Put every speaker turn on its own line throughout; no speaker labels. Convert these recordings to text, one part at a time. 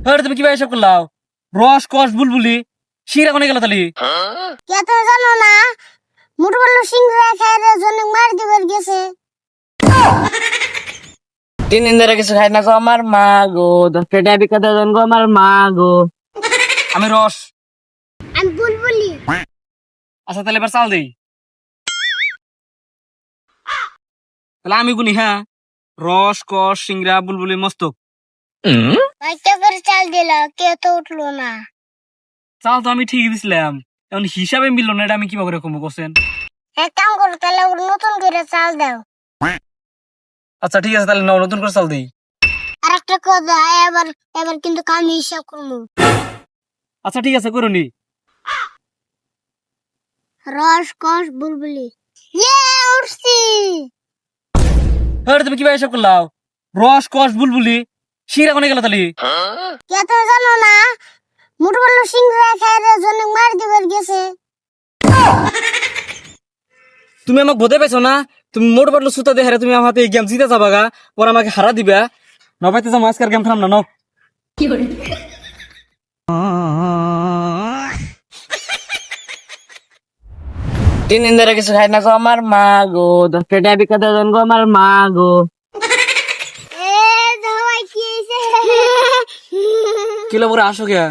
হ্যাঁ তুমি কিভাবে এসব করলাও? রস কস বুলবুলি সিংড়া কোনে গেল তালি?
কে তো জানো না, মোটু বললো সিংড়া খাইরে জন্য মার দিবার গেছে।
3 দিন ধরে কিছু খাই না গো আমার মা গো, 10 টাকা বিকা দেন গো আমার মা গো।
আমি রস।
আমি বুলবুলি।
আচ্ছা তাহলে এবার চাল দেই। তাহলে আমি গুনি, হ্যাঁ। রস কস সিংড়া বুলবুলি মস্তক।
একটা করে চাল দিল, কে তো উঠলো না।
চাল তো আমি ঠিকই দিছিলাম, এখন হিসাবে মিললো না, এটা আমি কিভাবে রকম করছেন?
এক কাম করো, তাহলে ওর নতুন করে চাল দাও।
আচ্ছা ঠিক আছে, তাহলে নাও, নতুন করে চাল দিই।
আর একটা কথা, এবার এবার কিন্তু আমি হিসাব করবো।
আচ্ছা ঠিক আছে, করুনি।
রস কস বুলবুলি। ইয়ে, উঠছি।
হ্যাঁ তুমি কিভাবে এসব করলাও? রস কস বুলবুলি সিংড়া কোনে গেল তালি?
কে তো জানো না, মোটু বললো সিংড়া খাইরে জন্য মার দিবার গেছে।
তুমি আমাকে বোঝাই পাইছো না? তুমি মোট বাটলো সুতা দেখে তুমি আমার হাতে এই গেম জিতে যাবা গা, পরে আমাকে হারা দিবা। নবাইতে যাবো, আজকের গেম খেলাম না, নাও।
3 দিন ধরে কিছু খাই না গো আমার মা গো, 10 টাকা বিকা দেন গো আমার মা গো।
এ ধাওয়াই কি হইছে?
কিলো পরে আসো কে?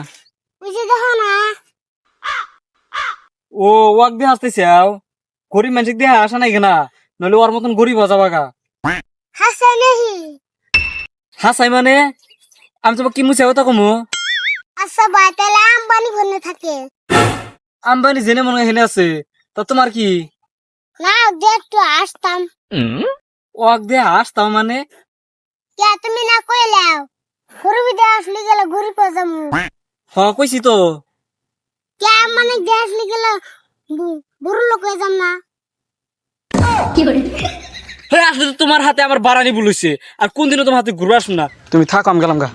বুঝে দেখো না।
ও ওয়াক দিয়ে আসতেছে, গরিব মানুষ দিয়ে আসা নাই কেনা, নইলে ওর মতন গরিব হয়ে যাবা গা।
হাসে নেহি।
হাসাই মানে? আমি তোমাকে কি মুছে কথা কমু?
আচ্ছা ভাই, তাহলে আম্বানি ফোনে থাকে
আম্বানি জেনে মনে হয় হেনে আছে, তা তোমার কি?
না, যে একটু আসতাম।
ওয়াক দিয়ে আসতাম মানে?
কে তুমি না কইলাও, ঘুরবি দিয়ে আসলে গেলে ঘুরি পাজামু।
হ কইছি তো।
কে মানে দিয়ে আসলে গেলে বুড়ো লোক হয়ে যাম না।
হ্যাঁ আসলে তো তোমার হাতে আমার বারানি বলেছে, আর কোন দিনও তোমার হাতে ঘুরবে আসুন না। তুমি থাকো, আমি গেলাম গা।